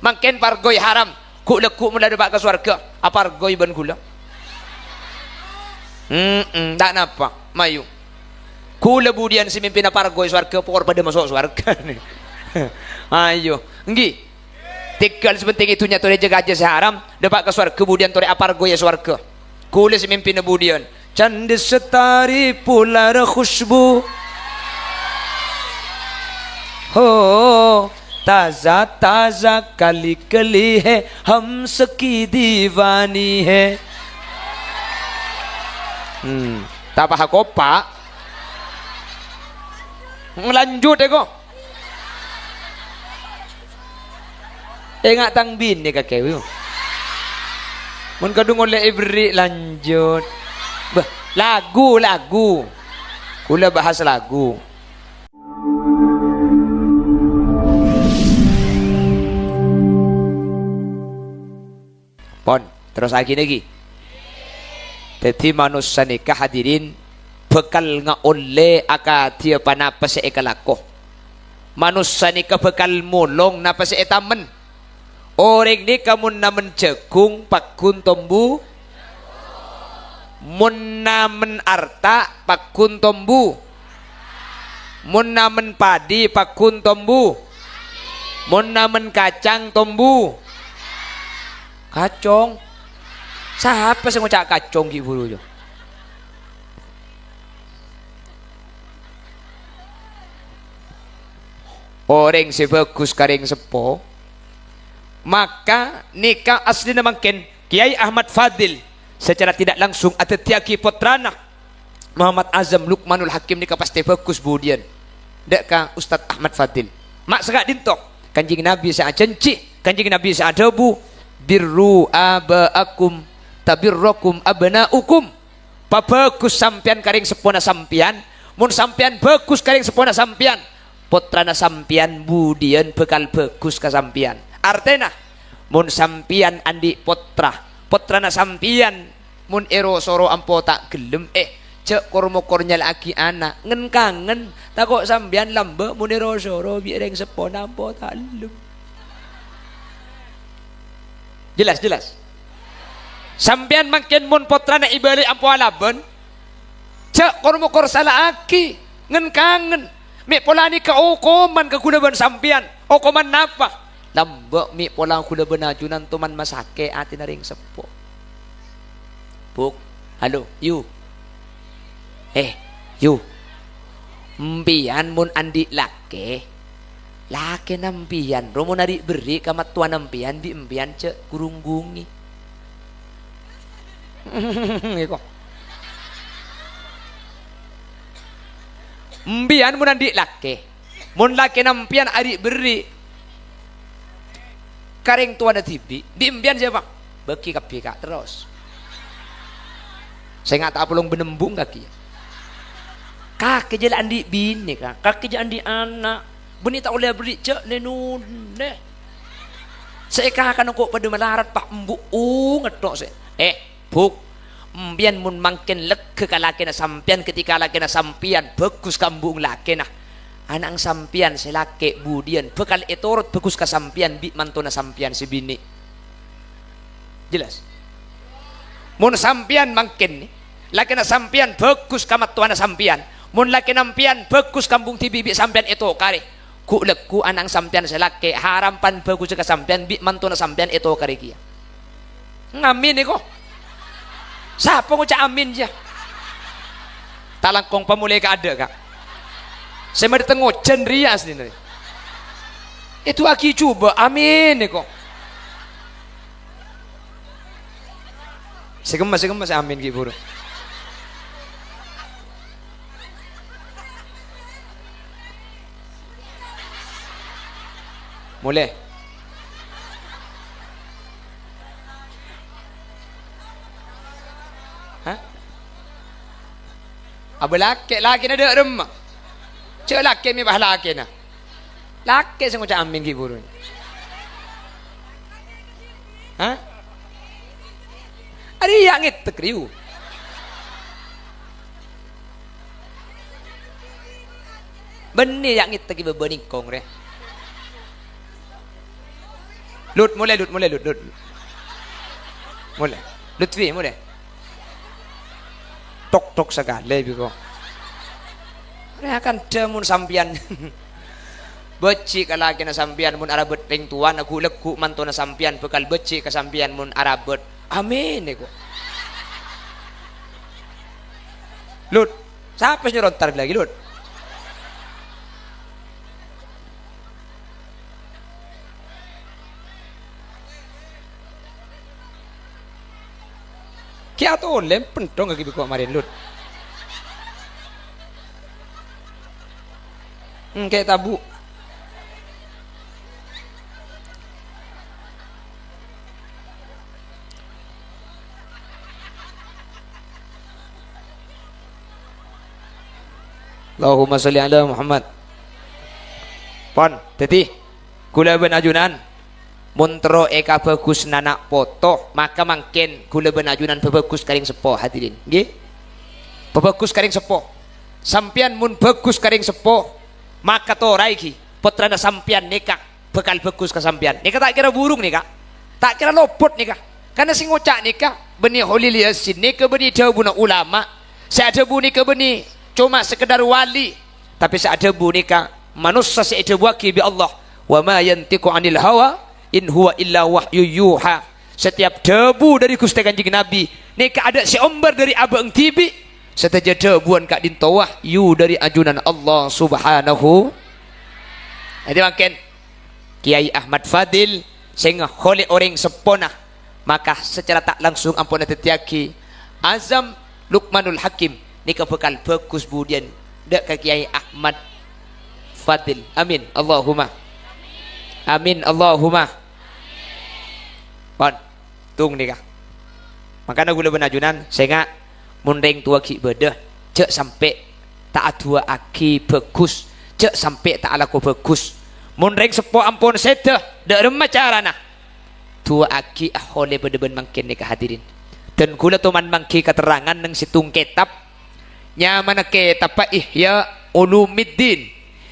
Makin pargoi haram. Ku lekuk mula dapat ke surga. Apa pargoi ban kula? Tak napa. Mayu. Kula budian si mimpin pargoi surga pokor pada masuk surga nih. Ayo. Nggih. Tinggal sepenting itunya tore jaga aja seharam dapat ke surga kemudian tore apargoi surga. Kula si mimpin budian. Chand setari pular khushbu. हो ताजा ताजा कली कली है हम सकी दीवानी है tapah kopa lanjut eko enggak tang bin ni kakek mun kadung oleh ibri lanjut lagu kula bahas lagu. Pon, terus lagi. Jadi manusia nikah hadirin bekal nga ole aka tiya pa napa sa ikalako. Manusia nikah bekal mulong napa sa etamen. Orang ni kamun naman jagung pakun tombu. Mun naman arta pakun tombu. Mun naman padi pakun tombu. Mun naman kacang tombu. Kacong. Siapa sih ngucap kacong gitu yo? Orang sebagus karing sepo. Maka nikah asli namakin Kiai Ahmad Fadil secara tidak langsung ada tiaki putrana Muhammad Azam Lukmanul Hakim nikah pasti bagus budian. Dek ka Ustadz Ahmad Fadil. Mak segak dintok. Kanjing Nabi sa janji, kanjing Nabi sa adabu. Birru abaakum tabirrakum abnaukum. Bagus sampian karing sepona sampian, mun sampian bagus karing sepona sampian, putrana sampian budian bekal bagus ka sampian. Artena mun sampian andi putrana sampian mun ero soro ampo tak gelem cek kormo-kornya lagi anak ngen kangen takok sampian lambe mun ero soro biareng sepona ampo tak gelem. Jelas. Sampian makin mun putrana ibalik ampo alaban. Cek kormo-kor salah aki. Ngen kangen. Mi polani ka okoman ka kudaban sampian. Okoman napa? Lambak mi polang kudaban ajunan tuman masake ati na ring sepo. Buk. Halo. You. You. Mbian mun andi lake. Laki nampian, romo nari beri kamat tua nampian bi empian cek kurunggungi. Empian mun andi laki, mun laki nampian ari beri. Karing tua na tibi, bi empian siapa? Beki kapika terus. Saya nggak tahu pelong benembung kaki. Kaki jalan andi bini kaki jalan andi anak. Beni tak boleh beri cek nenun ne. Saya akan kok pada melarat pak mbuung ngetok saya. Buk. Mbian mun mangken lek ke kalakena sampian ketika lakena sampian bagus kambung lakena. Anak sampian selake budian bekal etorot bagus ka sampian bi mantona sampian si bini. Jelas. Mun sampian mangken lakena sampian bagus kamat tuana sampian. Mun lakena sampian bagus kambung tibi sampian itu kare. Ku leku anang sampian selake harampan bagus ke sampian bi mantuna sampian itu karikia. Ngamin iko. Siapa ngucap amin ya? Talangkong pemulai ka ada kak. Saya mari tengok cenrias nih. Itu aki coba amin iko. Segemas amin ki buru. Mulai. Hah? Aba laki na ada rumah. Cek laki mi bah laki na. Laki saya ngucap amin ki buru. Hah? Ada yang itu kriu. Benih yang itu ki bebening kong re. Lut mulai Lut mulai Lutfi mulai tok sekali biko ini akan demun sampian beci kalaki na sampian mun arabet ring tuan aku leku manto na sampian bekal beci ka sampian mun arabet amin eko Lut siapa nyerontar lagi Lut kia to lem pentong lagi biko kemarin Lut kayak tabu Allahumma salli ala Muhammad pon teti kula ben ajunan muntro eka bagus nanak foto maka mangken kula ben ajunan bagus karing sepo hadirin nggih bagus karing sepo sampian mun bagus karing sepo maka to raiki putrana sampian nikah bekal bagus ke sampian nikah tak kira burung nikah tak kira lopot nikah karena sing ngocak nikah benih holil yasin nikah benih jawabuna ulama saya bu nikah benih cuma sekedar wali tapi saat debu nikah manusia seada waki bi Allah wa ma yantiqu anil hawa in huwa illa wahyu yuha setiap debu dari Gusti Kanjeng Nabi nikah ada seombar dari abang tibi setaja debuan kak dinto wahyu dari ajunan Allah subhanahu jadi makin Kiai Ahmad Fadil sehingga oleh orang sepona maka secara tak langsung ampun tetiaki Azam Luqmanul Hakim nikah bekal bagus budian dak ke Kiai Ahmad Fadil amin Allahumma amin Allahumma pon tung nikah makanya gula benajunan sehingga mundeng tua ki bedah cek sampai tak dua aki bagus cek sampai tak laku bagus mundeng sepo ampun sedah dak remah carana tua aki ahole beden mangkin nikah hadirin dan gula tuman mangki keterangan nang situng kitab nya mana kitab Ihya Ulumuddin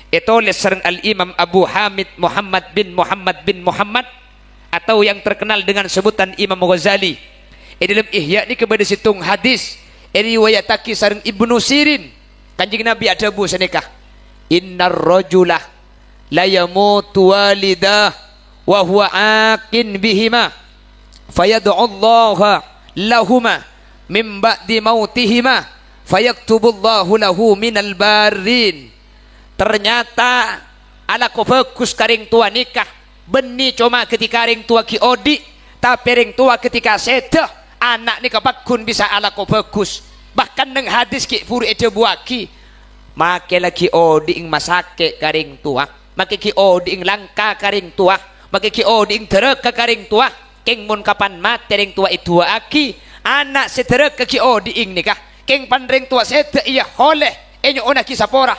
itu lesern al-Imam Abu Hamid Muhammad bin Muhammad atau yang terkenal dengan sebutan Imam Ghazali dalam Ihya ini kepada situng hadis riwayataki sareng Ibnu Sirin Kanjeng Nabi ada bu senikah innar rajulah la yamutu walidah wa huwa aqin bihima fayad'u Allah lahuma min ba'di mautihima fayaktubullahu lahu minal barin ternyata ala ko bagus karing tua nikah beni cuma ketika ring tua ki odi tapi ring tua ketika sedah anak nikah bakun bisa ala ko bagus bahkan neng hadis ki puru eje buaki make lagi odi ing masake karing tua make ki odi ing langka karing tua make ki odi ing tereka karing tua keng mun kapan mate ring tua itu aki anak sedereka ki odi ing nikah keng pandring tua sete iya oleh enyo ona kisapora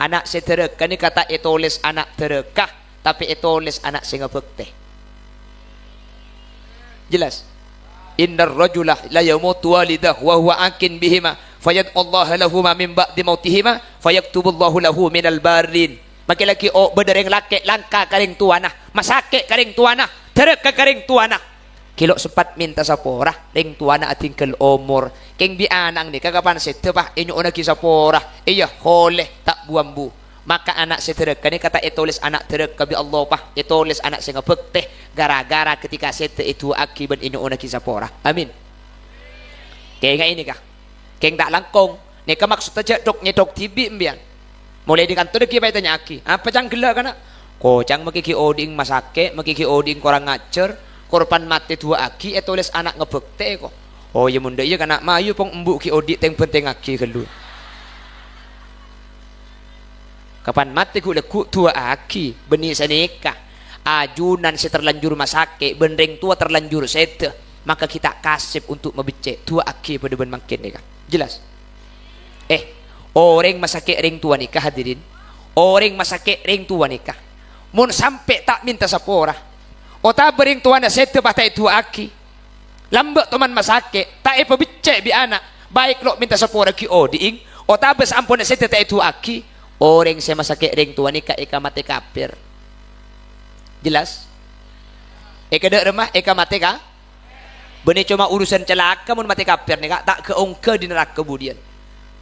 anak sedereka ni kata etoles anak terekah tapi etoles anak singa bekte jelas innar rajulah la yamutu walidah wa huwa akin bihima fayad Allah lahuma min ba'di mautihima fayaktubullahu lahu minal barin maki laki o bedereng lake langka karing tuana masake karing tuana tereka karing tuana kilo sepat minta sapora ring tuana atingkel umur keng bi anang ni kagapan sete bah inyo ona kisapora iya holeh tak buambu maka anak sedereka ni kata etoles anak tereka bi Allah pah etoles anak sing bekte gara-gara ketika sete itu akibat inyo ona kisapora amin keng ini kah keng tak langkong ni ka maksud aja dok nyedok tibi mbian mulai di kantor ki tanya aki apa cang gela kana kocang makiki oding masake makiki oding korang ngacer korban mati dua aki etoles anak ngebekte kok oh ya munda iya kana mayu pong embuk ki odik teng penting aki kelu kapan mati ku leku dua aki beni senikah ajunan si terlanjur masake bendeng tua terlanjur sete maka kita kasih untuk membecek dua aki pada ben makin nikah jelas orang masake ring tua nikah hadirin orang masake ring tua nikah mun sampai tak minta sapora ota bering tuana sete batai tua aki lambek teman masake tak epa bicek bi anak baik lo minta sapora ki odiing ota bes ampun sete tak tua aki orang saya masake ring tua nikah eka mate kafir jelas Eka dek remah, eka mati ka. Benih cuma urusan celaka mun mati kafir nih kak, tak keongke di neraka kemudian.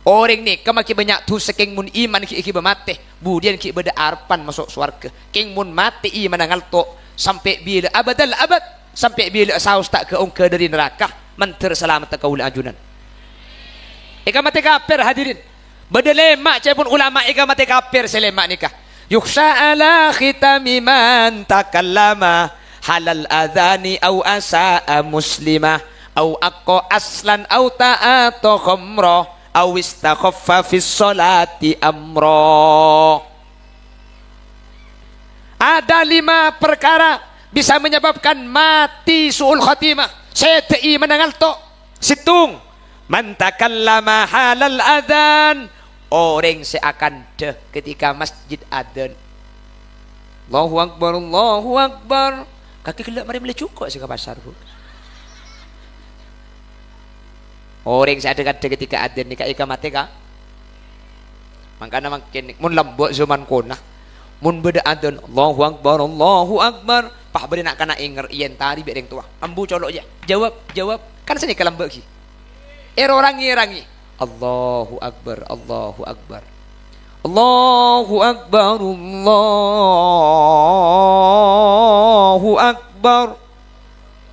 Orang ni kemaki banyak tu saking mun iman ki mati, kemudian ki beda arpan masuk surga. King mun mati iman ngalto sampai bila abadal abad, sampai bila saus tak keongke dari neraka, manter selamat kaul ajunan. Eka mati kafir hadirin. Beda lemak cepun ulama eka mati kafir selemak nikah. Yukhsha ala khitami man takallama halal adhani au asa'a muslimah au aqqa aslan au ta'ata khamra au istakhaffa fis salati amra. Ada 5 perkara bisa menyebabkan mati su'ul khatimah. Setei menangal to situng man takallama halal adhan, orang seakan deh ketika masjid adzan. Allahu akbar, Allahu akbar. Kaki kelak mari beli cukup sih ke pasar bu. Orang seakan deh ketika adzan nikah ika mati kah? Makanya makin mun lembut zaman kona. Mun beda adzan Allahu akbar, Allahu akbar. Pah beri nak kena inger ien tari biar yang tua. Ambu colok je. Jawab. Kan sini kelambak ki. Rangi. Allahu akbar, Allahu akbar. Allahu akbar, Allahu akbar.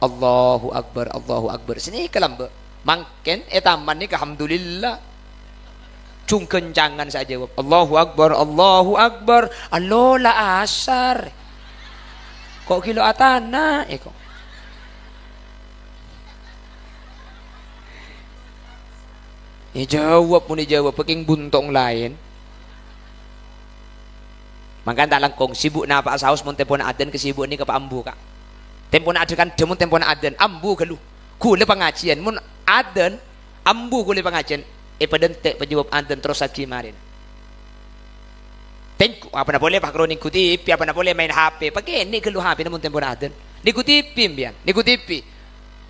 Allahu akbar, Allahu akbar. Sini kelambak. Mangken taman ni alhamdulillah. Cung kencangan saja jawab. Allahu akbar, Allahu akbar. Alola asar. Kok kilo atana kok. Jawab pun dijawab peking buntong lain. Maka tak langkong sibuk na pak saus mun tempon aden kesibuk ni ke pak ambu kak. Tempon aden kan demun tempon aden ambu kelu. Kule pengajian mun aden ambu kule pengajian. Pedentek penjawab aden terus lagi kemarin. Tengku apa nak boleh pak kronik TV, apa nak boleh main HP. Pakai ni kelu HP namun tempon aden. Niku TV bian, niku TV.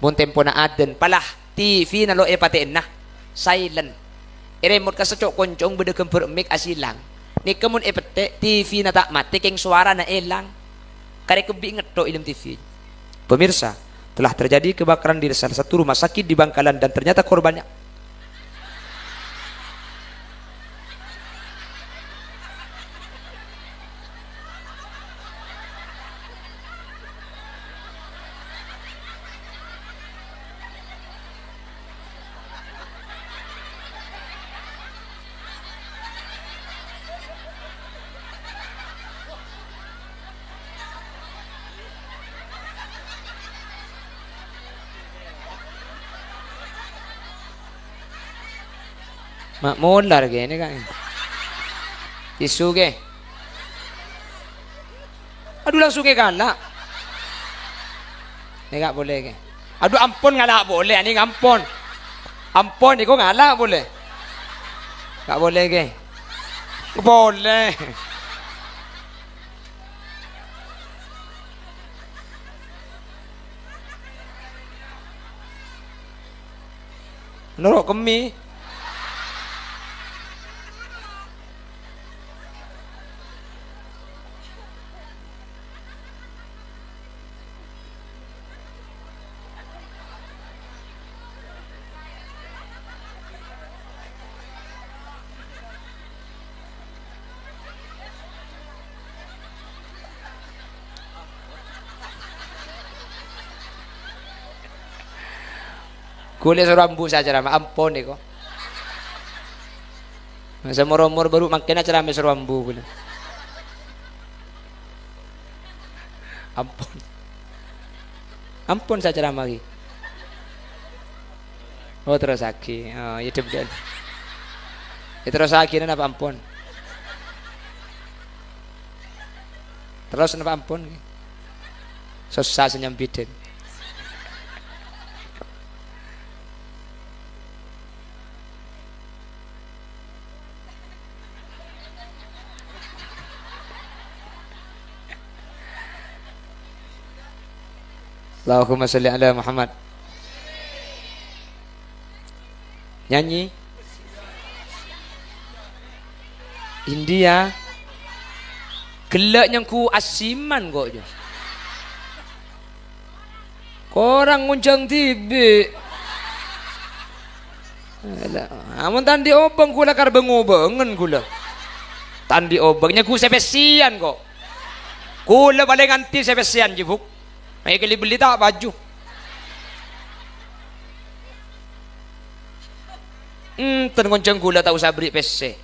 Mun tempon aden palah TV nalo paten nah. Silent. Remote ka secok koncong beda kempur mic asilang. Ni kemun pete TV na tak mati keng suara na elang. Kare kebi ngetok ilmu TV. Pemirsa, telah terjadi kebakaran di salah satu rumah sakit di Bangkalan dan ternyata korbannya mak molar gini kan isu ke aduh langsung ke galak ini gak boleh ke aduh ampun galak boleh ini ampun ampun ini kok galak boleh gak boleh ke boleh norok kemi kulit serambu saja nama ampun nih kok masa murmur baru makin aja rame serambu kulit ampun saja ramah lagi oh terus lagi oh ya demikian ya terus lagi apa ampun terus apa ampun susah senyum biden Allahumma salli ala Muhammad. Nyanyi India gelak yang ku asiman kok je. Korang nguncang tibi. Amun tandi obeng kula kar bengobengen kula. Tandi obengnya ku sepesian kok. Kula paling anti sepesian jibuk. May kali beli tak baju. Tan ngonceng kula tak usah beri PC.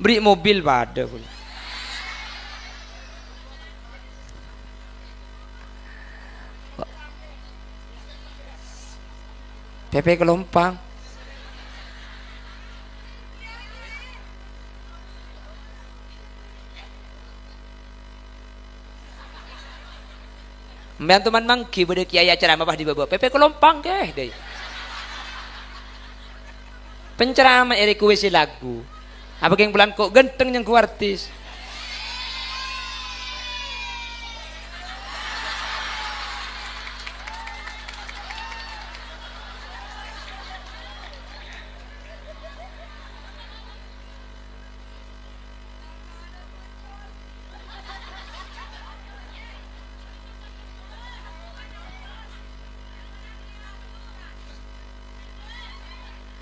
Beri mobil pada kula. PP Kelompang. Mbian teman mangki bade kiai acara mabah di bawah PP Kelompang keh deh. Penceramah eri kuisi lagu. Apa yang bulan kok genteng yang ku artis.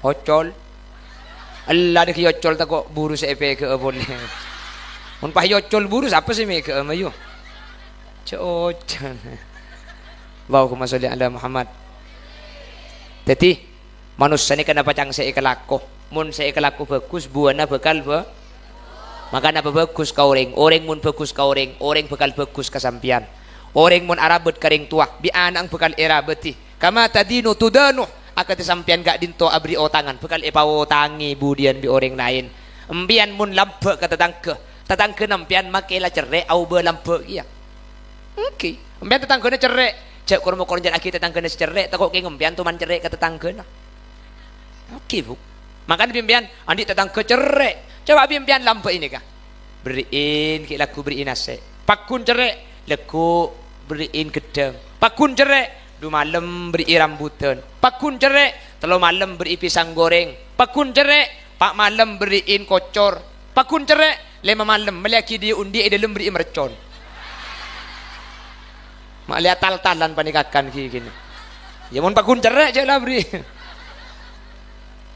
Hocol Allah dik yocol tak kok buru sepe ke boleh mun pah yocol buru apa sih me ke mayu cocan Allahumma sholli ala Muhammad. Jadi manusia ni kenapa cang seikalaku mun seikalaku bagus buana bakal maka apa bagus ka orang mun bagus ka orang bakal bagus ka sampian orang mun arabet karing tua bi anang bakal erabeti kama tadinu tudanu akan disampian gak dinto abri otangan bekal ipawo tangi budian bi orang lain empian mun lampe ke tetangga nampian makailah cerai au belampe iya oke empian tetangganya cerai cek kurma korjan aki tetangganya cerai takut ke empian tuman cerai ke tetangganya oke bu makan bimpian andi tetangga cerai coba bimpian lampe ini kah beriin ki laku beriin ase pakun cerai laku beriin gedeng pakun cerai 2 malam beri rambutan pakun cerek 3 malam beri pisang goreng pakun cerek 4 malam beriin kocor pakun cerek 5 malam melaki dia undi dalam beri mercon mak lihat tal-talan panikakan gini ya mun pakun cerek je lah beri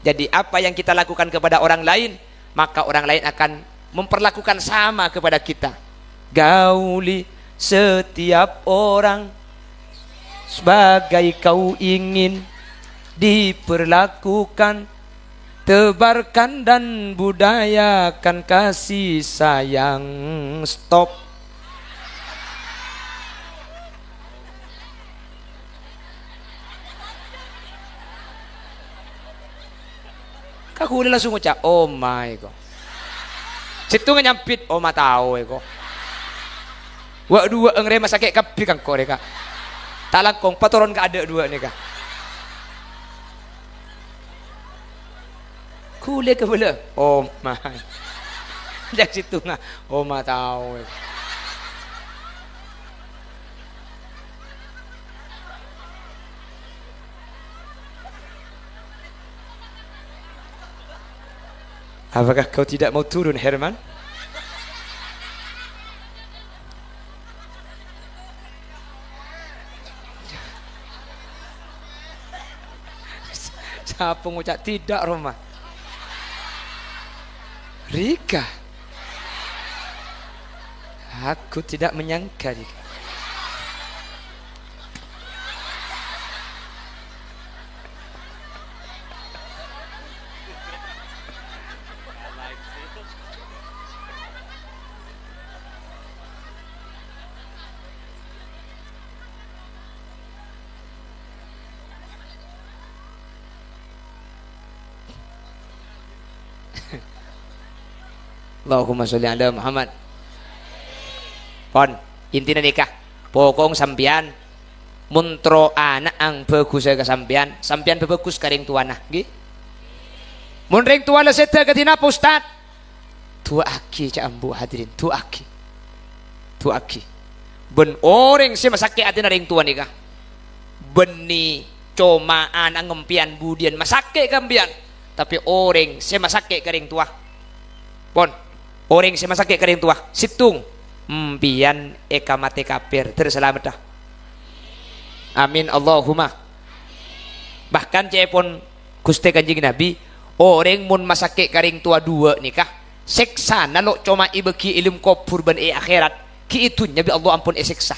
jadi apa yang kita lakukan kepada orang lain maka orang lain akan memperlakukan sama kepada kita gauli setiap orang sebagai kau ingin diperlakukan tebarkan dan budayakan kasih sayang stop kaku udah langsung ucap oh my god situ nyampit oh ma tahu eko wa dua engre masake kapi kang koreka talakong patoron ka ada 2 nih kah kule ke bela oh my jak situ nga oh ma tahu apakah kau tidak mau turun Herman siapa ngucap tidak Roma Rika aku tidak menyangka Rika Allahumma sholli ala Muhammad. Pon intinya nikah pokong sampian muntro anak ang bagus ke sampian sampian bagus karing tuana nggih mun ring tuana seta katina ustad tu aki ca ambu hadirin tu aki ben orang si masake atina ring tuan nikah beni comaan ang ngempian budian masake kambian tapi orang si masake karing tua pon orang si masake karing tua situng mpian eka mate kafir terselamat dah Amin Allahumma. Bahkan cepon Gusti Kanjeng Nabi orang mun masake karing tua dua nikah seksa nalo cuma ibeki ilmu kubur ban akhirat ki itu Nabi Allah ampun seksa.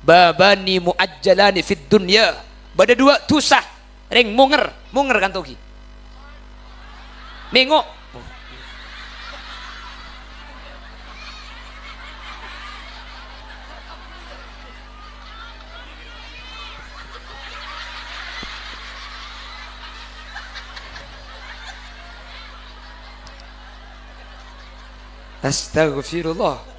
Babani muajjalani fid dunya. Bada dua tusah ring munger kan toki. Mengok. Astaghfirullah.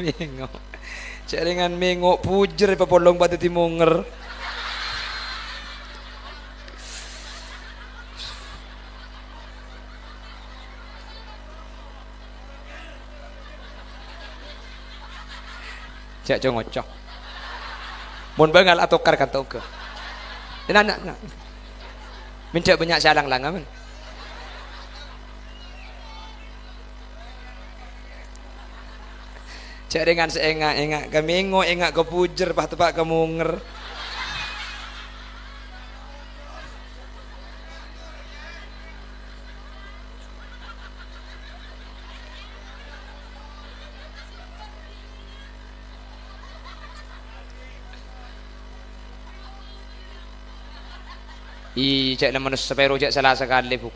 Mengok. Jaringan mengok pujer papolong batu timunger. Cak ngocok. Mun bengal atau kar kantong ke. Dan anak. Minta banyak salang langaman. Cak dengan seengak kami engak ke pujer pah tepak ke munger. Cak naman sepero cak salah sekali bu.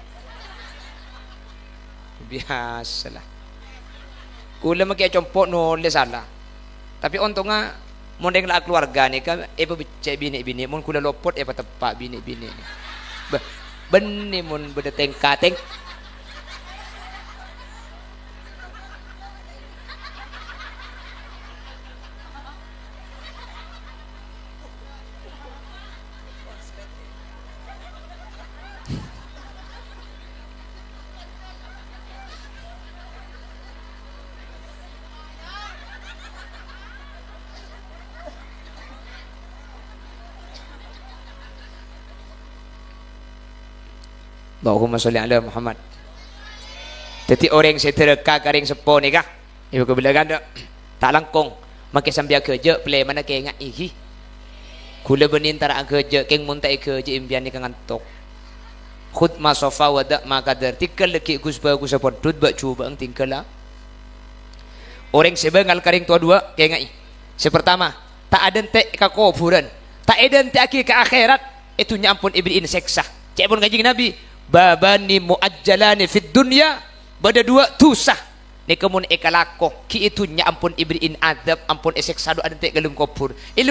Biasalah. Kula makia compok nulis salah. Tapi untungnya mondeng lah keluarga ni kan cak bini mun kula lopot tepak bini. Beni mun beda tengkateng. Allahumma sholli ala Muhammad. Jadi orang setereka karing sepo ni kah? Ibu kebilagan tak langkong. Makai sambil kerja play mana ke ingat ihi. Kula benin tara kerja keng muntai kerja impian ni kangantok. Khud ma sofa wadak ma kadar tikal leki kusba kusapodut bak cuba ang tingkala. Orang sebengal karing tua dua ke ingat. Sepertama tak ada tek ka kuburan. Tak ada tek ke akhirat. Itu nyampun ibrin seksa. Cek pun Kanjeng Nabi. Babani muajjalani fid dunya. Bada dua tusah ni kemun ekalako ki itunya ampun ibrin adab ampun eseksa do adente ilmu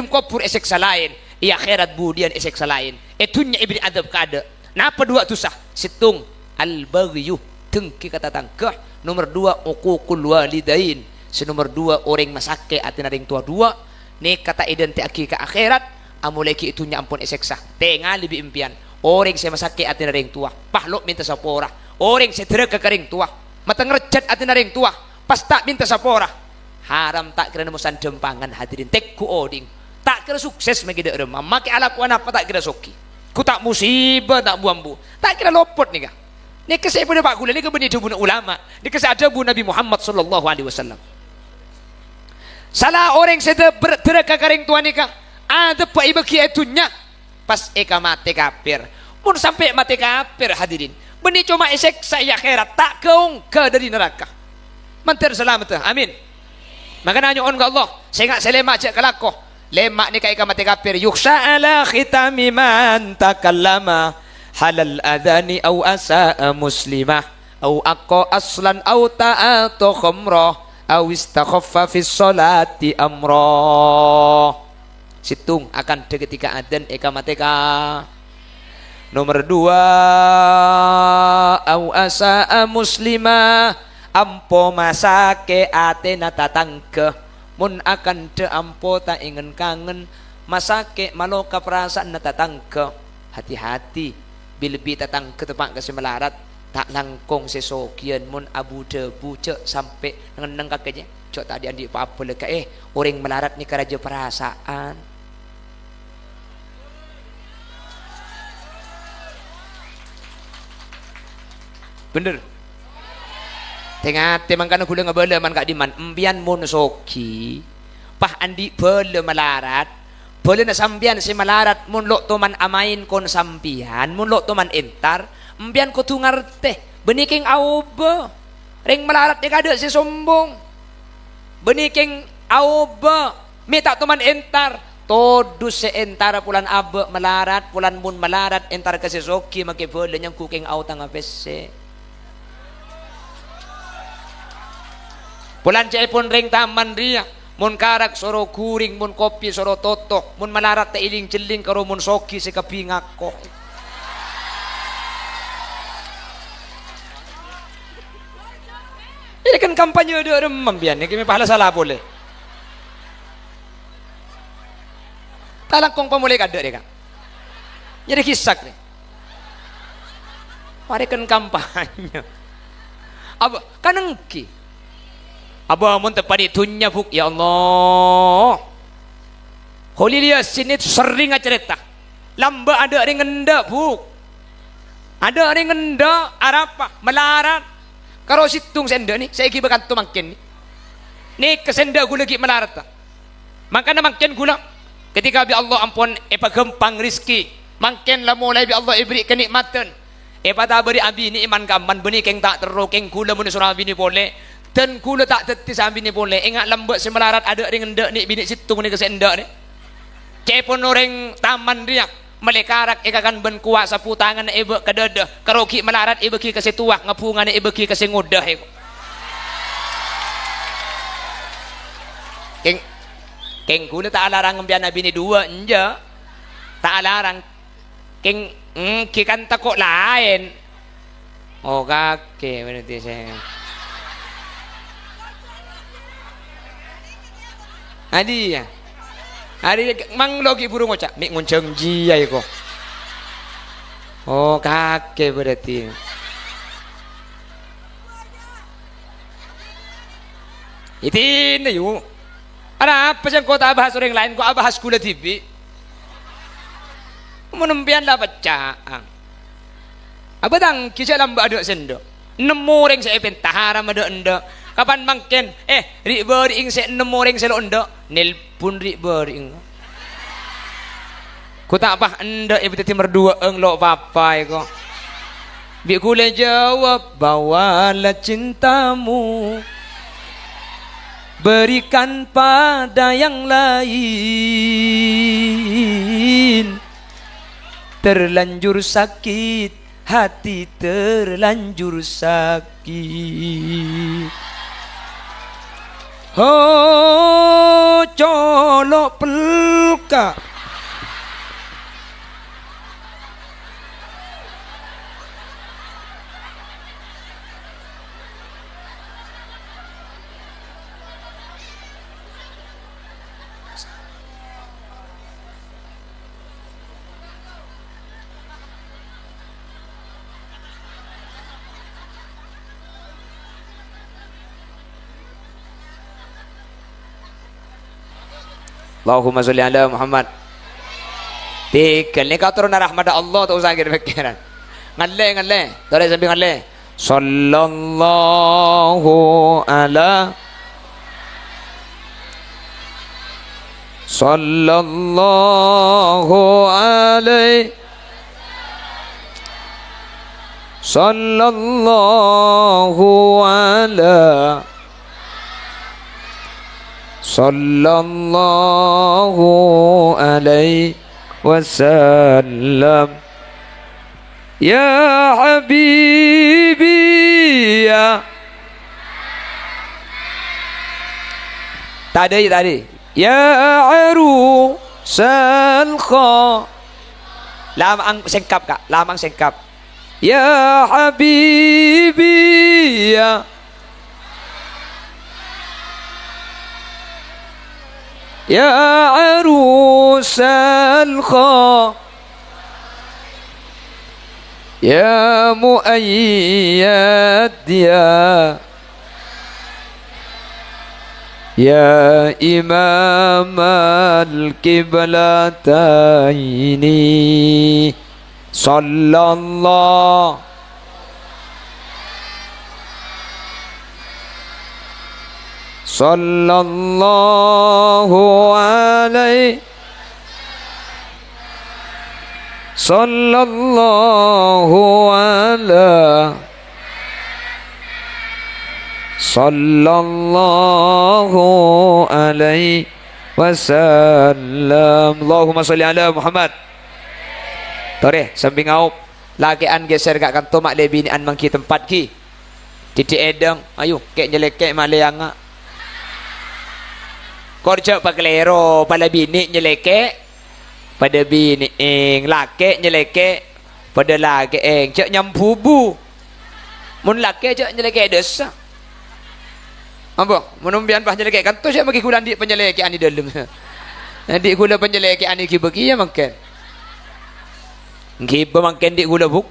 kubur eseksa lain i akhirat budian eseksa lain itunya ibrin adab kada napa dua tusah situng al baghyu tengki kata tangkah nomor dua uququl walidain senomor dua orang masake atina ring tua dua ni kata idente aki ke akhirat amuleki itunya ampun eseksa tengal lebih impian orang saya masake atina ring tua pahlok minta sapora orang saya terek ke ring tua matang recat atina ring tua pas tak minta sapora haram tak kira nemusan dempangan hadirin tekku oding tak kira sukses magi dek remam make ala ku apa tak kira soki ku tak musibah tak buambu tak kira lopot nih kah ni kesai pada pak gula ni kebeni debun ulama ni kesai ada bu Nabi Muhammad sallallahu alaihi wasallam salah orang saya terek ke ring tua ni kah ada pak ibaki itunya pas eka mati kafir mun sampai mati kafir hadirin beni cuma esek saya akhirat tak keungka dari neraka mantir selamat amin maka nanya on ke Allah saya nggak selemak cek kelakoh lemak ni kai mati kafir yuksha ala khitami man takallama halal adhani au asa muslimah au aqqa aslan au ta'atu khumrah au istakhaffa fi sholati amrah situng akan ketika adzan eka mateka nomor dua au asa muslimah ampo masake atena tatangke mun akan te ampo tak ingin kangen masake maloka perasaan na tatangke hati-hati bilbi tatangke tepak kesemelarat tak langkong sesokian mun abu debu cek sampai ngeneng kakeknya cok tadi andi apa leka orang melarat ni keraja perasaan. Bener. Tengah temang kana kula ngabala man kak diman embian mun soki. Pah andi bele melarat. Bele na sambian si melarat mun lok to man amain kon sambian, mun lok to man entar, embian ko tu ngarte. Beniking auba. Ring melarat dia kada si sombong. Beniking auba. Mi tak to man entar. Todus se entar pulan abe melarat, pulan mun melarat entar ke si soki make bele nyang kuking au tanga pese. Pulan cai pun ring taman ria, mun karak soro kuring, mun kopi soro totok, mun melarat te iling celing karo mun soki se kapingak ko. Ini kan kampanye ada remam bian, ni kami pahala salah boleh. Talang kong pemulai kada deka. Jadi kisah ni. Mari kan kampanye. Apa kanengki? Aba mun tepadi tunya buk ya Allah. Holy dia sini sering cerita. Lamba ada ring ngenda buk. Ada ring ngenda arapa melarat. Karo situng senda ni saya gi bakan tu makin ni. Ni kesenda gula gi melarat ta. Makana makin gula ketika bi Allah ampun pagempang rezeki. Makin la mulai bi Allah ibri kenikmatan. Pada beri abi ni iman kaman beni keng tak teruk keng gula mun surah bini boleh. Dan kula tak teti sambil ni boleh. Ingat lembut si melarat ada ring ndak ni bini situng ni kesendak ni. Cepon orang taman dia melekarak ikakan ben kuat sapu tangan ibe kedada. Karoki melarat ibe ki kasi tuak ngapungan ibe ki kasi ngudah iko. Keng kula tak larang ngembian bini dua enja. Tak larang keng ki kan takok lain. Oh kake berarti saya. Adi ya. Adi mang logi burung ocak, mik ngunceng jia iko. Oh kakek berarti. Itin na yun. Ada apa sih kau tak bahas orang lain, kau bahas kula TV. Menempian lah bacaan. Apa dang kisah lamba ada sendo. Nemu orang saya pentahara ada enda. Kapan mangken ri bering se nemu orang selo enda. Nelpon ri bering. Ku tak apa enda berarti berdua lo papai ko. Bi kula jawab bawalah cintamu. Berikan pada yang lain. Terlanjur sakit, hati terlanjur sakit. Oh, colok pelka. Allahumma sholli ala Muhammad. Tikal ni kau turun rahmat Allah tak usah kira fikiran. Ngalle. Tore sambil ngalle. Sallallahu ala Sallallahu alaihi Sallallahu ala Sallallahu alaihi wasallam. Ya Habibi ya. Tadi ya arusal kha. Lamang sengkap kak, lamang sengkap. Ya Habibi ya. Ya arusal kha. Ya muayyad ya. Ya Imam al-Qiblataini Sallallahu alaihi Sallallahu ala Sallallahu alaihi wasallam. Allahumma salli ala Muhammad. Tore samping au lagi an geser gak kanto mak lebini an mangki tempat ki. Titik edang ayo kek nyelekek mak leanga. Korja paklero pada bini nyelekek pada bini laki nyelekek pada laki cak nyampu bu. Mun laki cak nyelekek dosa. Apa? Menumbian bah nyelekek kan tu saya bagi gula di penyelekan di dalam. Di gula penyelekan di bagi ya makan. Giba makan di gula buk.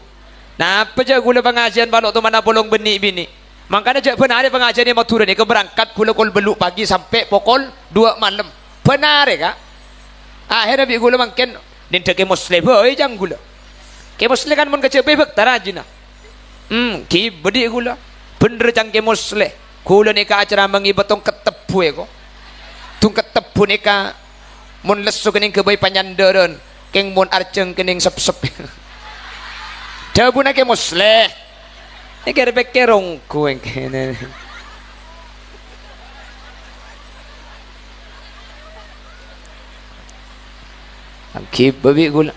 Nah, apa je gula pengajian balok tu mana bolong benih bini. Makanya je benar ada pengajian yang mau turun ni ke berangkat gula kol beluk pagi sampai pukul 2 malam. Benar ya kak? Akhirnya bi gula makan din ke muslim boy jang gula. Ke muslim kan mun kecil bebek tarajina. Giba di gula. Bener jang ke muslim. Kula ni ka acara mengibat tong ketepu ko. Tung ketepu ni ka mun lesu kening kebay panyandaran keng mun arceng kening sep-sep. Dabu na ke musle. Ni kere bekerong ko en kene. Ang kibabi gula.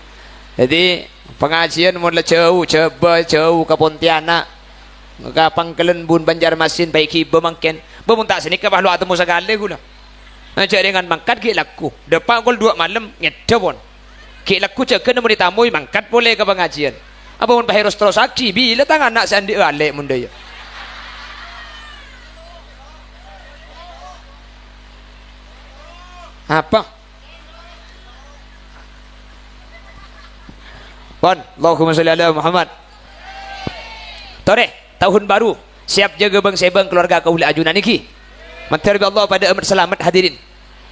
Jadi pengajian mun la jauh coba jauh ke Pontianak. Maka Pangkalan bun Banjarmasin baik hiba mangken bemuntak sini ke bahlu atau musagale gula aja dengan mangkat ki laku depan kol 2 malam ngedewon ki laku cek nemu ditamui mangkat boleh ke pengajian apa mun bahirus terus aki bila tangan nak sandi ale mun daya apa pon Allahumma sholli ala Muhammad tore tahun baru siap jaga bang sebang keluarga kaula ajunan niki menteri Allah pada amat selamat hadirin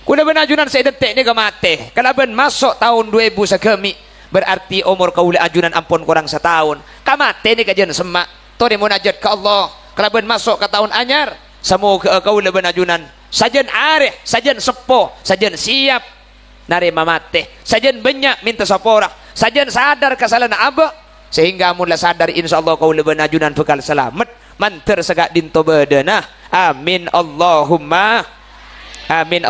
kuda ben ajunan saya detik ni ke mate kalau ben masuk tahun 2000 sakami berarti umur kaula ajunan ampun kurang setahun kamate ni kajian semak tori munajat ke Allah kalau ben masuk ke tahun anyar semoga kaula ben ajunan sajen areh sajen sepo sajen siap narima mate sajen banyak minta sapora sajen sadar kesalahan abah sehingga mula sadar insyaallah kau lebih najunan bekal selamat manter segak dinto bedana amin Allahumma amin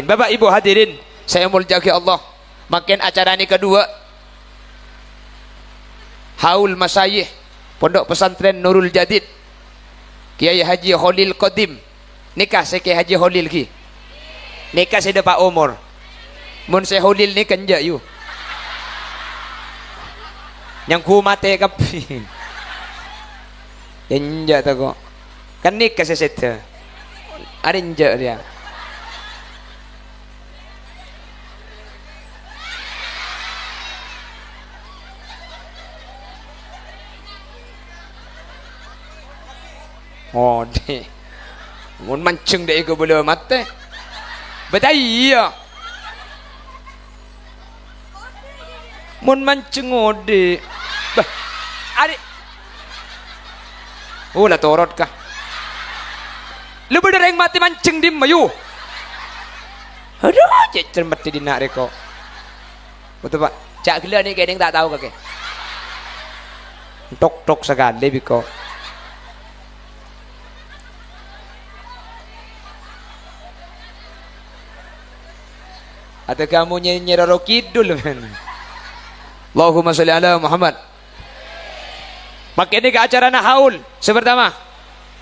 Bapak Ibu hadirin saya muljaki Allah makin acara ini kedua haul masyayikh Pondok Pesantren Nurul Jadid Kiai Haji Khalil Qadim nikah saya Kiai Haji Khalil ki nikah saya Pak Umar mun saya Khalil ni kenja yu yang ku mate kapin inja ta ko kan nikah seseta ada inja dia oh deh mun mancing deh ke bola mate betai iya mun mancing ode bah ari la torot kah lu bener yang mati mancing di mayu aduh cecer mati di nak reko betul pak cak gila ni kayaknya tak tahu kakek tok sekali biko atau kamu nyanyi Roro Kidul men Allahumma sholli ala Muhammad. Maka ini ke acara haul sepertama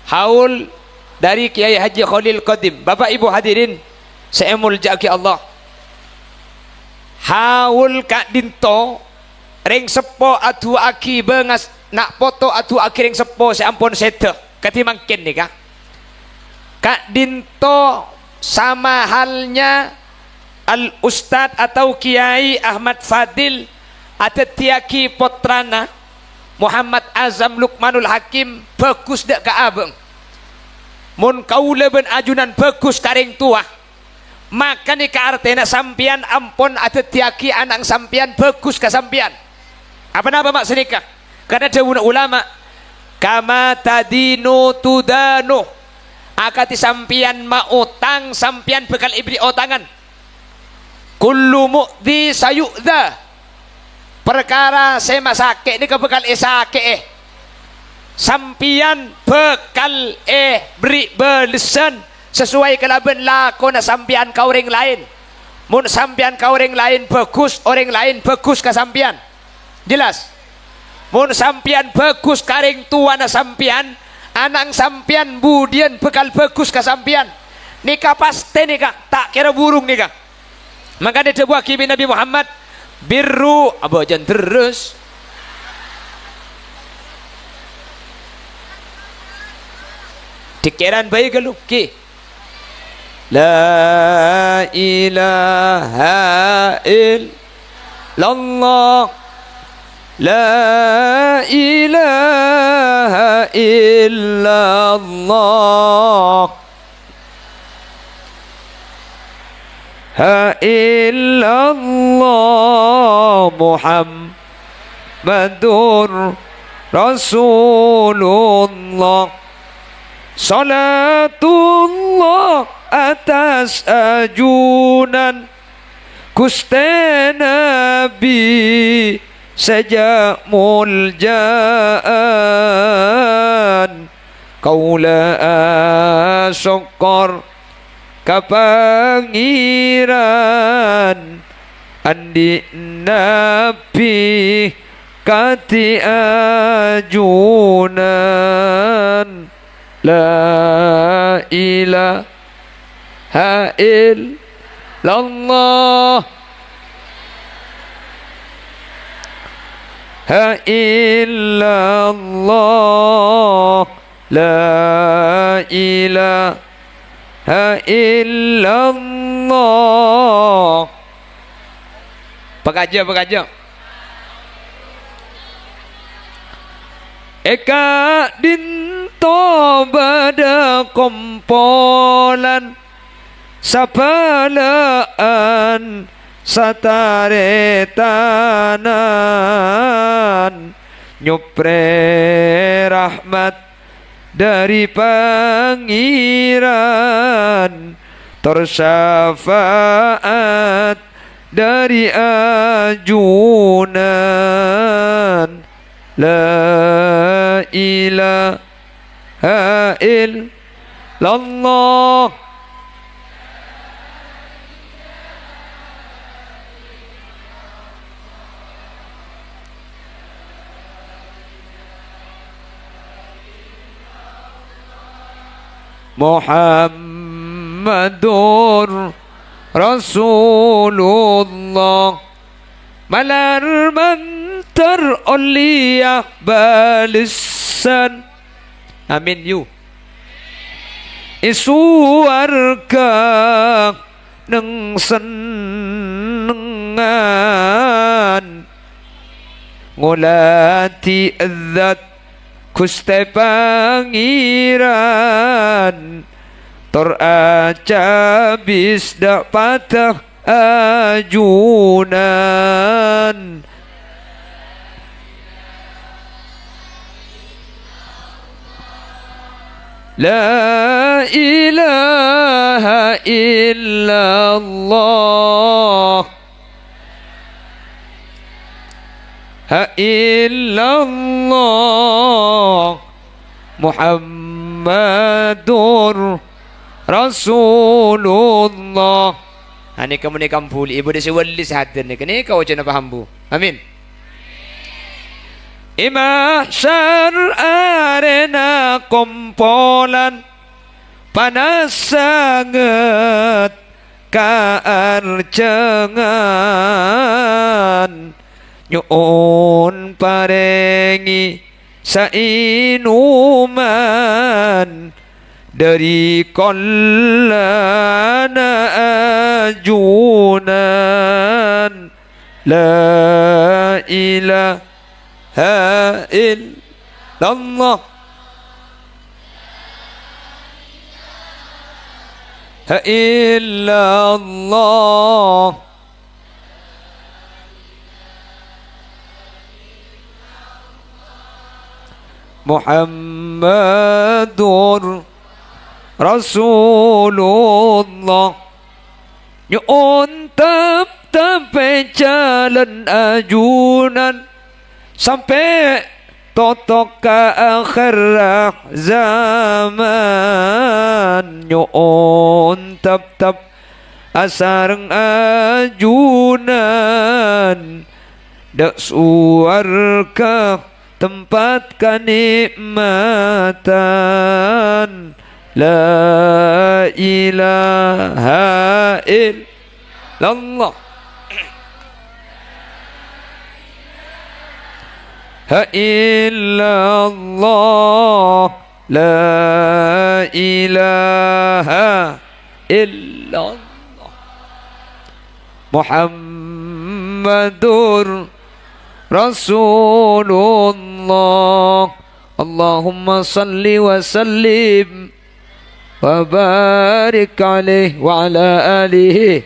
haul dari Kiai Haji Khalil Qadim. Bapak Ibu hadirin saya muljaki Allah haul kak dinto ring sepo atu aki bengas nak foto atu aki ring sepo saya ampun sete ketimangkin nih kak dinto sama halnya al Ustadz atau Kiai Ahmad Fadil atau tiaki potrana Muhammad Azam Lukmanul Hakim bagus dak ke abang mun kaula ben ajunan bagus karing tua, maka ni ka artena sampian ampun ada tiaki anak sampian bagus ka sampian. Apa nama maksud nikah? Karena ada ulama, kama tadinu tudanu, akati sampian mautang sampian bekal ibri otangan. Kullu mu'di sayu'da, perkara saya masake ni ka bekal isake sampian bekal beri belesan sesuai kelaban lakon sampian ka orang lain. Mun sampian ka orang lain bagus, orang lain bagus ka sampian. Jelas? Mun sampian bagus karing tua na sampian, anang sampian budian bekal bagus ka sampian. Nikah pasti nikah, tak kira burung nikah. Maka dia buah kimi Nabi Muhammad, birru abajan terus. Dikiran baik galu ki. La ilaha illallah, la ilaha illallah, ha illallah Muhammadur Rasulullah. Salatullah atas ajunan Gusti Nabi sejak muljaan kaula syukur kapangiran andi Nabi kati ajunan la ilaha illallah, ha illallah, la ilaha illallah. Pegaja eka dinto bada kompolan sapalaan sataretanan nyupre rahmat dari pangeran tersyafaat dari ajunan la ilaha illallah, Muhammadur Rasulullah. Malar mantar oliyah balisan, amin you. Isuarga neng senengan ngulati zat Gusti Pangeran teracabis dak patah ajunan la ilaha illallah, ha illallah Muhammadur Rasulullah. Ani kamu ni kampul ibu desi wali sahadan ni kene kau cina paham bu. Amin. Imahsyar arena kompolan panas sangat kaarcengan nyuun parengi sainuman dari kolana ajunan la ilaha illallah, illallah Muhammadur Rasulullah. Nyuun tapi jalan ajunan sampai totok ke akhir zaman. Nyuun tap asarang ajunan dak suarga tempat kenikmatan. La ilaha illallah ha illallah la ilaha illallah Muhammadur Rasulullah. Allahumma salli wa sallim wa barik alaih wa ala alihi.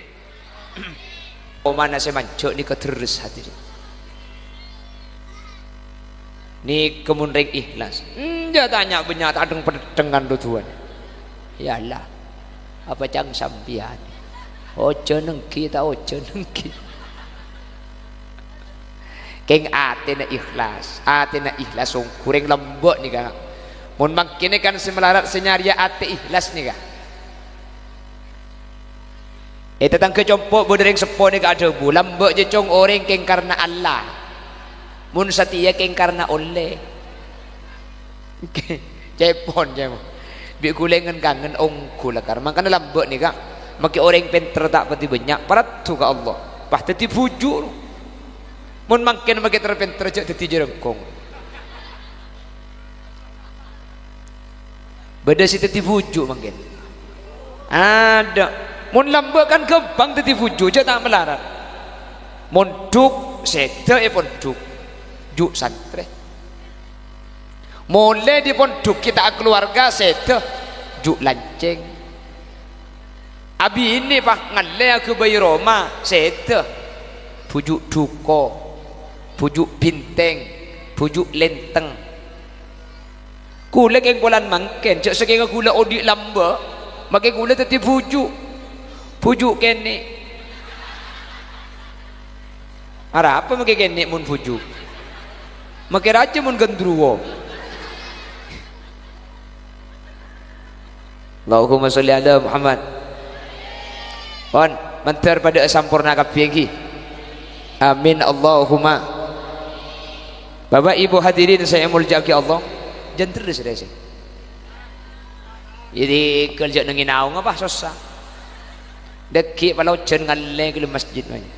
Oh mana saya mancuk ni keterus hati ni kemunring ikhlas. Dia tanya banyak adeng dengan tujuan. Ya Allah, apa cang sampian? Ojo nengki ta ojo nengki. Keng atena ikhlas song kurang lembut ni kan. Mun makin kan semelarat senyaria ate ikhlas ni kan. Tentang kecompok bodering sepo ni kan ada bu lembut je cong orang keng karena Allah. Mun setia keng karena oleh. Cepon je. Bi kulengan kangen ong kulakar. Makanya lembut ni kan. Maki orang pintar tak pati banyak parat tu ke Allah. Pasti dipujur. Mun makin maki terpintar je teti jerengkong. Beda si teti fujuk mungkin ada. Mun lamba kan kebang teti fujuk je tak melarat. Mun duk sete pun duk juk santre. Mulai di pun duk kita keluarga sete juk lanceng. Abi ini pak ngalle aku bayi Roma sete pujuk duko, pujuk binteng, pujuk lenteng. Kula keng bulan mangken cak saking kula odik lamba makai kula teti pujuk kene ara apa makai kene mun pujuk makai raja mun gendruwo. Allahumma sholli ala Muhammad. Pon mentar pada sampurna kapiye. Amin Allahumma. Bapak Ibu hadirin saya muljaki Allah. Jangan terus rese. Jadi kerja nengin naung apa susah. Deki palau jen ngalle ke masjid banyak.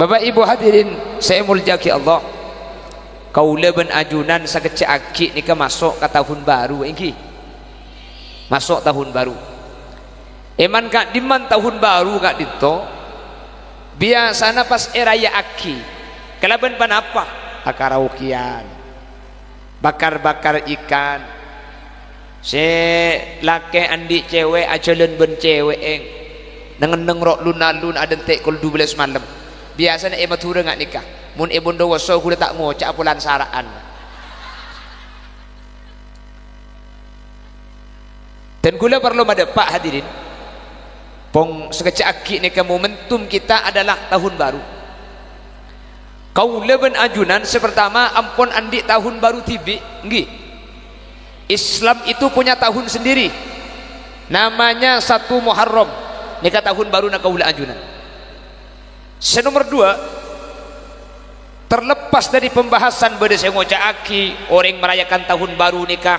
Bapak Ibu hadirin saya muljaki Allah. Kaula ben ajunan sakece aki nika masuk ke tahun baru iki. Masuk tahun baru. Eman kak diman tahun baru kak dito. Biasana pas raya aki. Kelaban panapa? Akaraukian. Bakar-bakar ikan. Se laki andi cewek ajalan ben cewek eng neng rok lunalun ada tek kul 12 malam. Biasanya matura ngak nikah. Mun ibun dewasa kuda tak ngocak pulan saraan. Dan kula perlu madepak hadirin. Pong sekecak aki nikah momentum kita adalah tahun baru. Kaula ben ajunan sepertama ampun andi tahun baru tibi nggih. Islam itu punya tahun sendiri. Namanya 1 Muharram. Nikah tahun baru na kaula ajunan. Senomor 2 terlepas dari pembahasan beda saya ngocak aki orang merayakan tahun baru nikah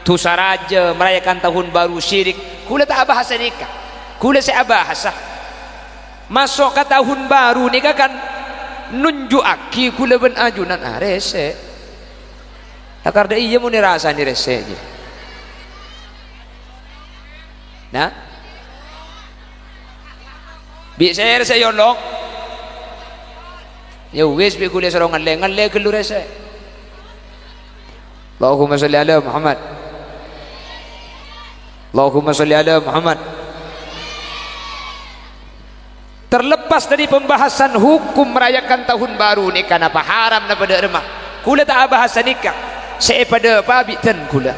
tusa raja merayakan tahun baru syirik. Kula tak bahasa nikah. Kula saya bahasa masuk ke tahun baru nikah kan nunjuk aki kula ben ajunan rese akar da iya mun rasa ni rese je nah bi saya rese yolong ya wis bi kula sorongan ngalle kelu rese. Allahumma sholli ala Muhammad. Allahumma sholli ala Muhammad. Terlepas dari pembahasan hukum merayakan tahun baru ni kenapa haram na pada remah. Kula tak bahasa nikah. Saya pada pabitan kula.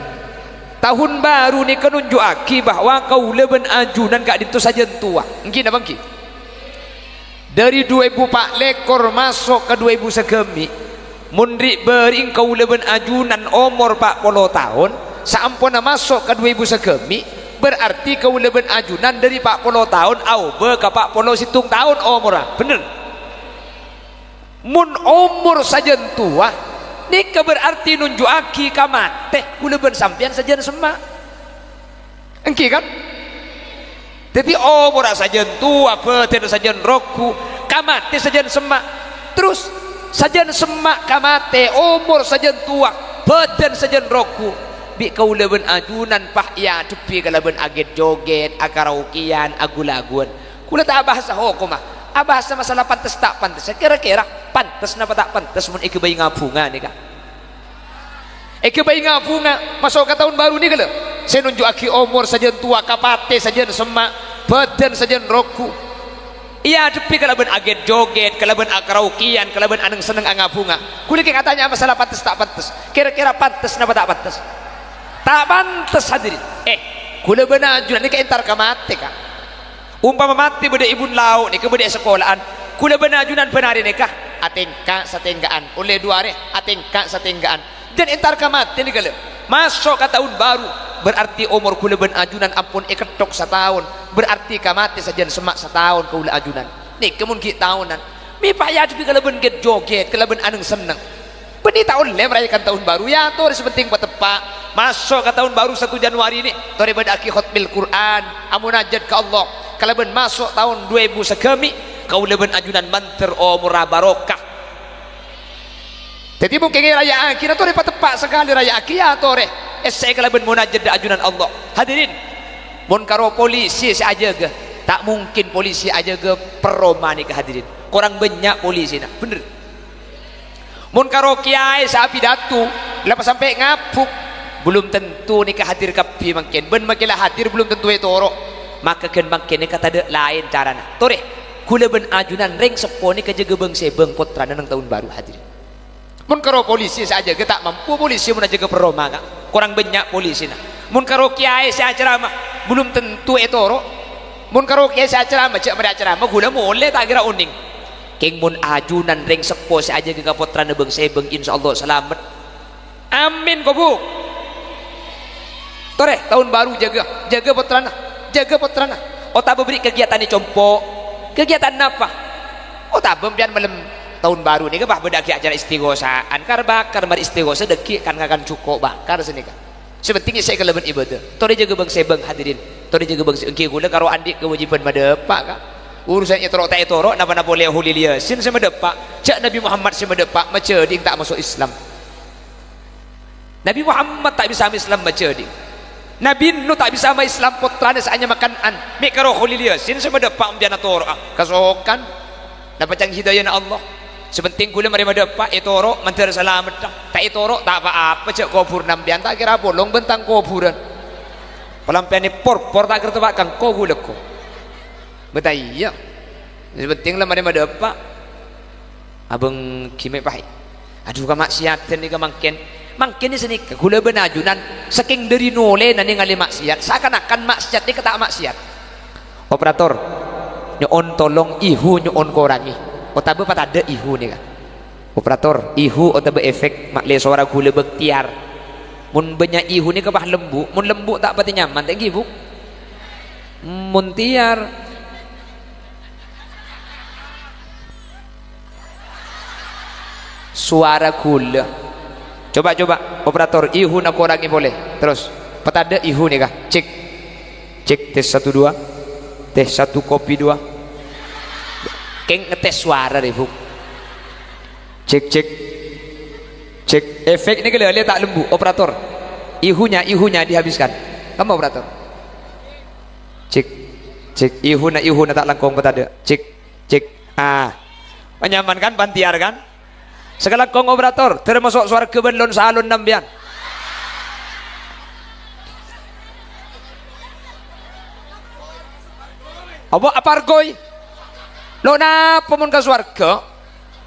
Tahun baru ni kan nunjuk aki bahawa kau leben ajunan kak ditu saja tua. Mungkin apa mungkin? Dari 2004 lekor masuk ke 2000 sekemi. Mundrik bering kau leben ajunan umur 40 tahun. Saampuna masuk ke 2000 sekemi. Berarti kau leben ajunan dari 40 tahun au ke 40 situng tahun umur. Bener? Mun umur saja tua. Nikah berarti nunjuk aki kamate kula ben sampean sajen semak engki kan jadi umur sajen tua peten sajen roku kamate sajen semak terus sajen semak kamate umur sajen tua peten sajen roku bi kaula ben ajunan pah ya tepi kala ben aget joget akaraukian agulaguan kula tak bahasa hukum mah bahasa masalah pantes tak pantes kira-kira pantes napa tak pantes mun iki bayi ngabunga ni kak iki bayi ngabunga masuk ke tahun baru ni kala saya nunjuk aki umur saja tua kapate saja semak badan saja roku iya tepi kala ben aget joget kala ben akaraukian kala ben aneng seneng ngabunga kula ki katanya masalah pantes tak pantes kira-kira pantes napa tak pantes tak pantes hadirin kula ben ajunan ni ka entar ka mate ka umpama mati beda ibun lauk ni ke beda sekolahan kula ben ajunan penari nikah atengka satenggaan oleh dua hari atengka satenggaan dan entar ka mati ni kala masuk ke tahun baru berarti umur kula ben ajunan ampun iketok setahun berarti ka mati saja semak setahun kula ajunan ni kemun ki tahunan mi payah tapi kala ben get joget kala ben aneng seneng beni tahun le merayakan tahun baru ya tu sepenting buat tepak masuk ke tahun baru 1 Januari ni tore beda aki khutbil Quran amunajat ke Allah kala ben masuk tahun 2000 sekemi kau leben ajunan manter umur barokah jadi mungkin raya akhirnya tore tepak sekali raya akhirnya tore saya kala ben munajat ajunan Allah hadirin mun karo polisi saja ke tak mungkin polisi aja ke peroma ni ke hadirin kurang banyak polisi nak bener mun karo kiai sa pidato lepas sampai ngapuk belum tentu ni hadir kapi makin ben makilah hadir belum tentu itu orok maka kan makin ni kata ada lain carana tore kula ben ajunan reng sepo ni kejaga beng sebeng putra nang tahun baru hadir mun karo polisi saja ke tak mampu polisi mun jaga peroma kak kurang banyak polisi nah mun karo kiai sa ceramah belum tentu itu orok mun karo kiai sa ceramah cak pada ceramah gula boleh tak kira uning keng mun ajunan reng sepo saja ke putra nebeng sebeng insyaallah selamat amin kau bu tore tahun baru jaga putrana oh tak beri kegiatan ni compok kegiatan apa oh tak biar malam tahun baru ni ke bah beda acara istighosaan kar bakar mar istighosa deki kan akan cukup bakar sini kan sepentingnya saya keleben ibadah tore jaga bang sebeng hadirin tore jaga bang engki gula karo andik kewajiban madepak kak urusan etorok tak etorok napa boleh hulilia sin sama depak cak Nabi Muhammad sama depak maca ding tak masuk Islam Nabi Muhammad tak bisa Islam maca ding Nabi Nuh tak bisa sama Islam putrane hanya makan mik karo hulilia sin sama depak ambiana torok kasokan dapat cang hidayah Allah sepenting kula mari madepak etorok mantar selamat tak etorok tak apa-apa cak kubur nambian tak kira bolong bentang kuburan pelampian ni por tak kira tebak kang ko guleko betul iya penting lah mari madepak abang kimai pahit aduh ka maksiatan ni ka mangken ni seni gula benajunan saking dari nole nani ngali maksiat seakan-akan maksiat ni kata maksiat operator nyon tolong ihu nyon korangi otabe pat ada ihu ni kan operator ihu otabe efek makle suara gula bektiar mun banyak ihu ni kebah lembu mun lembu tak pati nyaman tak gibu mun tiar suara gula coba operator ihu nak kurangi boleh terus petada ihu nih kah cek tes 1 2 tes 1 kopi 2 keng ngetes suara deh bu cek efek ini kalau lihat tak lembu operator ihunya dihabiskan kamu operator cek ihu na tak langkong petada cek menyamankan pantiar kan segala kong operator termasuk suara kebenlon salon nambian Apa apargoy? Lo na pamun ka swarga?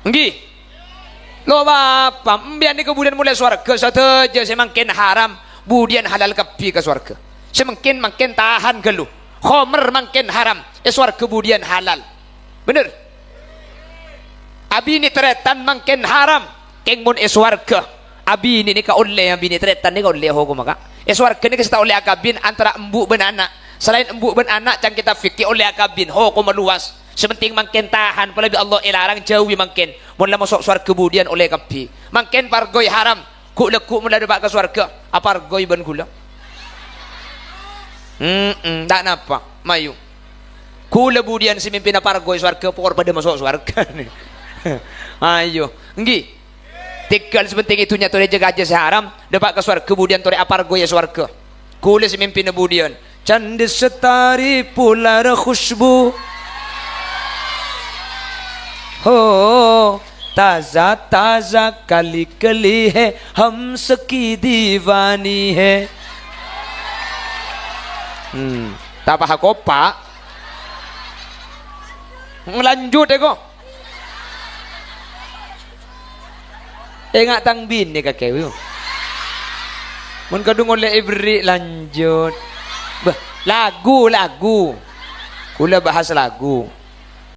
Nggih. Lo bapa, mbiyan ni kemudian mulai swarga sateja semangkin haram, budian halal kapi ka swarga. Semangkin tahan gelu. Khomer mangkin haram, swarga budian halal. Bener? Abi ni teretan mangkin haram, keng mun swarga. Abi ni ka oleh abi ni teretan ni ka oleh ho ko maka. Swarga ni kita oleh akabin antara embu ben anak. Selain embu ben anak cang kita fikir oleh akabin ho ko meluas. Sementing mangkin tahan palabi Allah ilarang jauhi mangkin. Mula masuk swarga kemudian oleh kapi. Mangkin pargoy haram. Ku lekuk mula debat ke swarga. Apa pargoy ben gula? Tak napa. Mayu. Ku lebudian si mimpi na pargoy swarga pokor pada masuk swarga ni. Ayo. Nggih. Tinggal sepenting itunya tore jaga aja seharam debat ke swarga kemudian tore apargoy ya swarga. Ku le si mimpi na budian. Chand setari pular khushbu हो ताजा ताजा कली कली है हम सकी दीवानी है tapah kopa lanjut eko enggak tang bin ni kakek mun kadung oleh ibri lanjut bah lagu kula bahas lagu